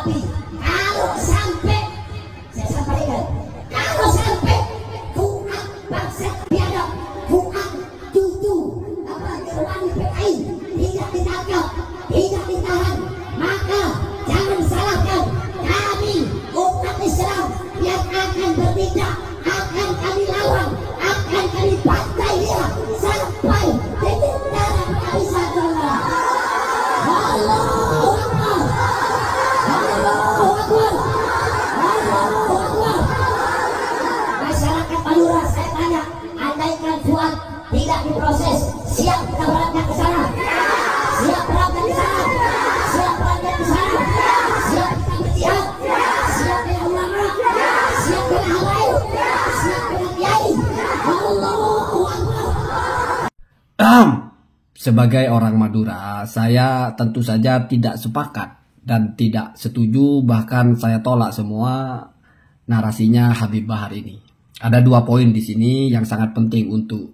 Tapi kalau sampai saya sampaikan, kalau sampai Fuad bangsa biadab, Fuad cucu Gerwani PKI tidak ditangkap, tidak ditahan, maka jangan salahkan kami umat Islam yang akan bertindak, akan kami lawan, akan kami bantai dia sampai titik darah kehabisan. Allahu Akbar, Allahu Akbar, Allahu Akbar. Masyarakat Madura, saya tanya, andaikan Fuad tidak diproses, siap kita berangkat ke sana, siap berangkat ke sana, siap berangkat ke sana, siap kita berjihad, siap dengan ulama, siap dengan habaib, siap dengan kiai. Allahu Akbar. Sebagai orang Madura, saya tentu saja tidak sepakat dan tidak setuju, bahkan saya tolak semua narasinya Habib Bahar ini. Ada 2 poin di sini yang sangat penting untuk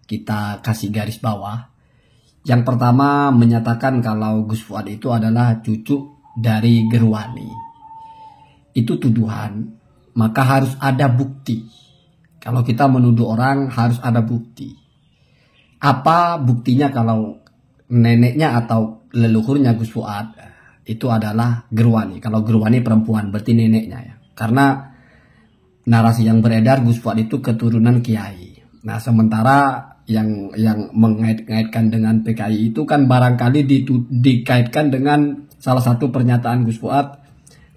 kita kasih garis bawah. Yang pertama, menyatakan kalau Gus Fuad itu adalah cucu dari Gerwani. Itu tuduhan, maka harus ada bukti. Kalau kita menuduh orang harus ada bukti. Apa buktinya kalau neneknya atau leluhurnya Gus Fuad itu adalah Gerwani? Kalau Gerwani perempuan berarti neneknya ya. Karena narasi yang beredar Gus Fuad itu keturunan kiai. Nah, sementara yang mengait-ngaitkan dengan PKI itu kan barangkali dikaitkan dengan salah satu pernyataan Gus Fuad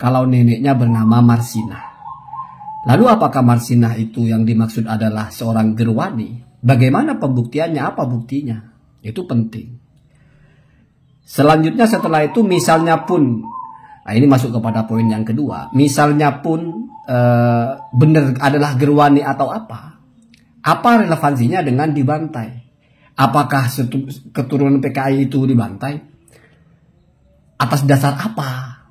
kalau neneknya bernama Marsinah. Lalu apakah Marsinah itu yang dimaksud adalah seorang Gerwani? Bagaimana pembuktiannya? Apa buktinya? Itu penting. Selanjutnya setelah itu misalnya pun, nah ini masuk kepada poin yang kedua, misalnya pun benar adalah Gerwani atau apa relevansinya dengan dibantai? Apakah keturunan PKI itu dibantai? Atas dasar apa?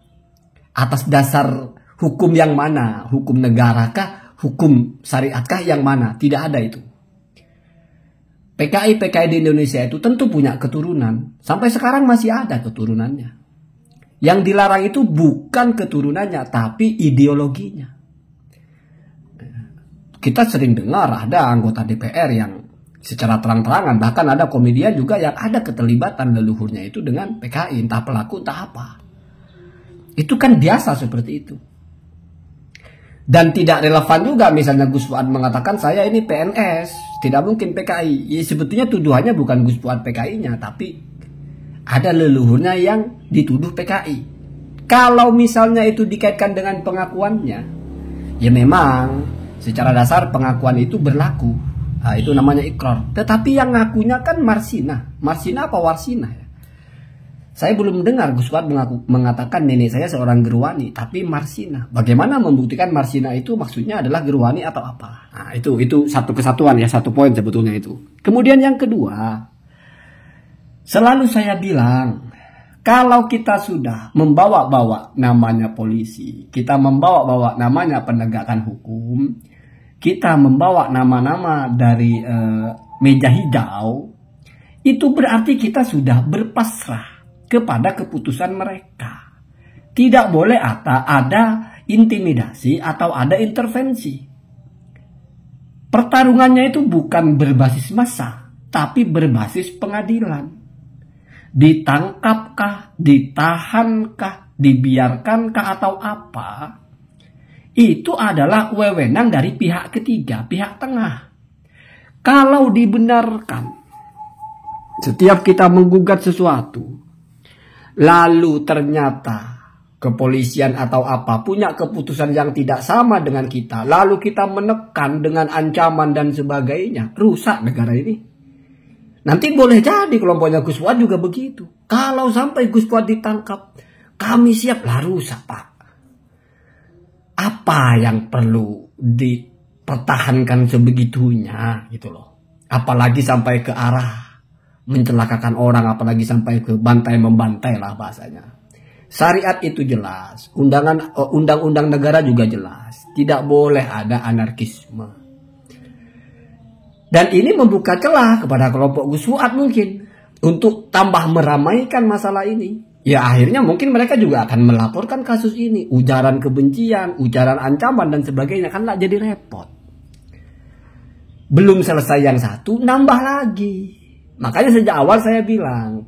Atas dasar hukum yang mana? Hukum negarakah? Hukum syariatkah yang mana? Tidak ada itu. PKI di Indonesia itu tentu punya keturunan. Sampai sekarang masih ada keturunannya. Yang dilarang itu bukan keturunannya, tapi ideologinya. Kita sering dengar ada anggota DPR yang secara terang-terangan, bahkan ada komedian juga yang ada keterlibatan leluhurnya itu dengan PKI, entah pelaku entah apa. Itu kan biasa seperti itu. Dan tidak relevan juga misalnya Gus Fuad mengatakan saya ini PNS, tidak mungkin PKI. Ya, sebetulnya tuduhannya bukan Gus Fuad PKI-nya, tapi ada leluhurnya yang dituduh PKI. Kalau misalnya itu dikaitkan dengan pengakuannya, ya memang secara dasar pengakuan itu berlaku. Nah, itu namanya ikrar. Tetapi yang ngakunya kan Marsinah. Marsinah apa Warsinah ya? Saya belum dengar Gus Fuad mengatakan nenek saya seorang Gerwani, tapi Marsinah. Bagaimana membuktikan Marsinah itu maksudnya adalah Gerwani atau apa? Nah, itu satu kesatuan ya, satu poin sebetulnya itu. Kemudian yang kedua, selalu saya bilang, kalau kita sudah membawa-bawa namanya polisi, kita membawa-bawa namanya penegakan hukum, kita membawa nama-nama dari meja hijau, itu berarti kita sudah berpasrah kepada keputusan mereka. Tidak boleh ada intimidasi atau ada intervensi. Pertarungannya itu bukan berbasis massa, tapi berbasis pengadilan. Ditangkapkah, ditahankah, dibiarkankah atau apa, itu adalah wewenang dari pihak ketiga, pihak tengah. Kalau dibenarkan, setiap kita menggugat sesuatu, lalu ternyata kepolisian atau apa punya keputusan yang tidak sama dengan kita, lalu kita menekan dengan ancaman dan sebagainya, rusak negara ini. Nanti boleh jadi kelompoknya Gus Fuad juga begitu. Kalau sampai Gus Fuad ditangkap, kami siap, lah rusak Pak. Apa yang perlu dipertahankan sebegitunya gitu loh. Apalagi sampai ke arah mencelakakan orang, apalagi sampai ke bantai-membantai lah bahasanya. Syariat itu jelas, undang-undang negara juga jelas, tidak boleh ada anarkisme. Dan ini membuka celah kepada kelompok Gus Fuad mungkin untuk tambah meramaikan masalah ini. Ya akhirnya mungkin mereka juga akan melaporkan kasus ini. Ujaran kebencian, ujaran ancaman dan sebagainya. Kan lah jadi repot. Belum selesai yang satu, nambah lagi. Makanya sejak awal saya bilang,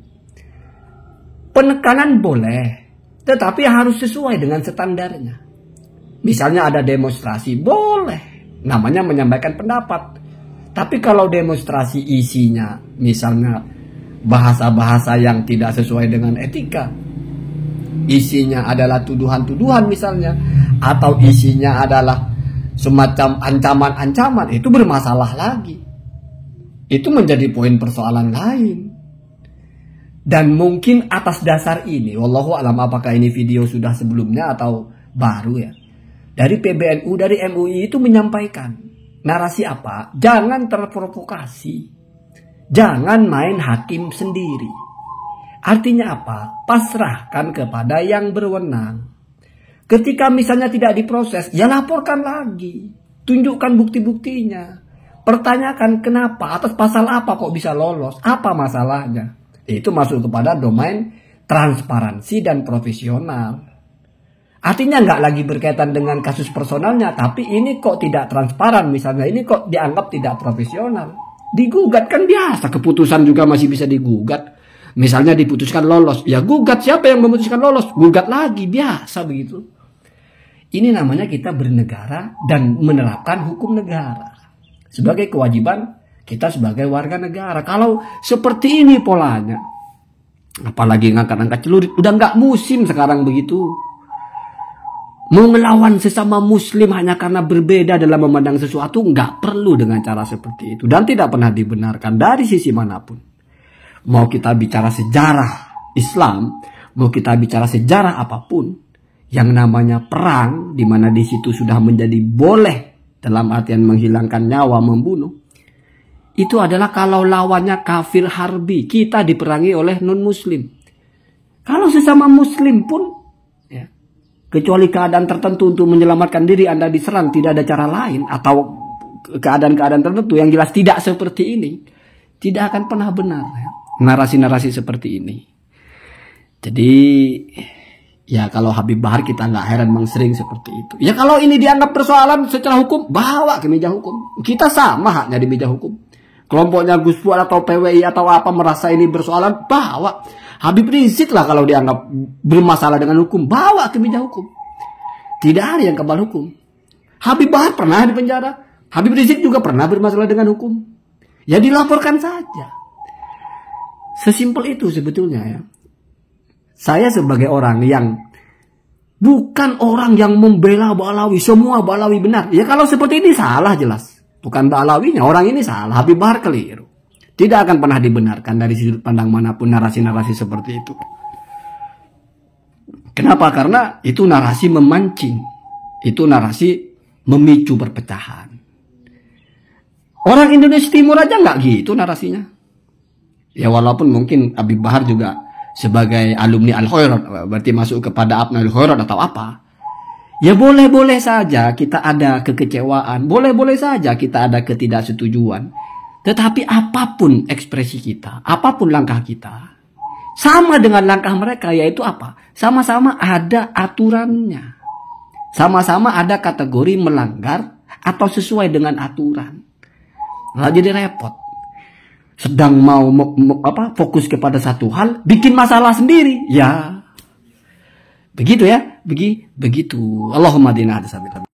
penekanan boleh, tetapi harus sesuai dengan standarnya. Misalnya ada demonstrasi, boleh. Namanya menyampaikan pendapat. Tapi kalau demonstrasi isinya, misalnya bahasa-bahasa yang tidak sesuai dengan etika, isinya adalah tuduhan-tuduhan misalnya, atau isinya adalah semacam ancaman-ancaman, itu bermasalah lagi. Itu menjadi poin persoalan lain. Dan mungkin atas dasar ini, wallahu alam apakah ini video sudah sebelumnya atau baru ya, dari PBNU, dari MUI itu menyampaikan narasi apa? Jangan terprovokasi. Jangan main hakim sendiri. Artinya apa? Pasrahkan kepada yang berwenang. Ketika misalnya tidak diproses, ya laporkan lagi. Tunjukkan bukti-buktinya. Pertanyakan kenapa, atas pasal apa kok bisa lolos, apa masalahnya. Itu masuk kepada domain transparansi dan profesional. Artinya nggak lagi berkaitan dengan kasus personalnya, tapi ini kok tidak transparan misalnya, ini kok dianggap tidak profesional. Digugat kan biasa, keputusan juga masih bisa digugat. Misalnya diputuskan lolos, ya gugat, siapa yang memutuskan lolos? Gugat lagi, biasa begitu. Ini namanya kita bernegara dan menerapkan hukum negara. Sebagai kewajiban kita sebagai warga negara. Kalau seperti ini polanya, apalagi ngangkat-ngangkat celurit, udah nggak musim sekarang begitu. Mau melawan sesama muslim hanya karena berbeda dalam memandang sesuatu, nggak perlu dengan cara seperti itu. Dan tidak pernah dibenarkan dari sisi manapun. Mau kita bicara sejarah Islam, mau kita bicara sejarah apapun, yang namanya perang, di mana di situ sudah menjadi boleh dalam artian menghilangkan nyawa, membunuh, itu adalah kalau lawannya kafir harbi, kita diperangi oleh non-muslim. Kalau sesama muslim pun, ya, kecuali keadaan tertentu untuk menyelamatkan diri Anda diserang, tidak ada cara lain, atau keadaan-keadaan tertentu yang jelas tidak seperti ini, tidak akan pernah benar ya, narasi-narasi seperti ini. Jadi ya kalau Habib Bahar kita nggak heran memang sering seperti itu. Ya kalau ini dianggap persoalan secara hukum, bawa ke meja hukum. Kita sama haknya di meja hukum. Kelompoknya Gus Fuad atau PWI atau apa merasa ini bersoalan, bawa. Habib Rizik lah kalau dianggap bermasalah dengan hukum, bawa ke meja hukum. Tidak ada yang kebal hukum. Habib Bahar pernah di penjara. Habib Rizik juga pernah bermasalah dengan hukum. Ya dilaporkan saja. Sesimpel itu sebetulnya ya. Saya sebagai orang yang bukan orang yang membela Ba'alawi, semua Ba'alawi benar. Ya kalau seperti ini salah jelas. Bukan Ba'alawinya, orang ini salah. Habib Bahar keliru. Tidak akan pernah dibenarkan dari sudut pandang manapun narasi-narasi seperti itu. Kenapa? Karena itu narasi memancing. Itu narasi memicu perpecahan. Orang Indonesia Timur aja nggak gitu narasinya. Ya walaupun mungkin Habib Bahar juga sebagai alumni Al-Khairat, berarti masuk kepada Abna Al-Khairat atau apa. Ya boleh-boleh saja kita ada kekecewaan, boleh-boleh saja kita ada ketidaksetujuan. Tetapi apapun ekspresi kita, apapun langkah kita, sama dengan langkah mereka, yaitu apa? Sama-sama ada aturannya. Sama-sama ada kategori melanggar atau sesuai dengan aturan. Nah, jadi repot. Sedang mau fokus kepada satu hal, bikin masalah sendiri. Ya, begitu ya, begitu. Allahumma dina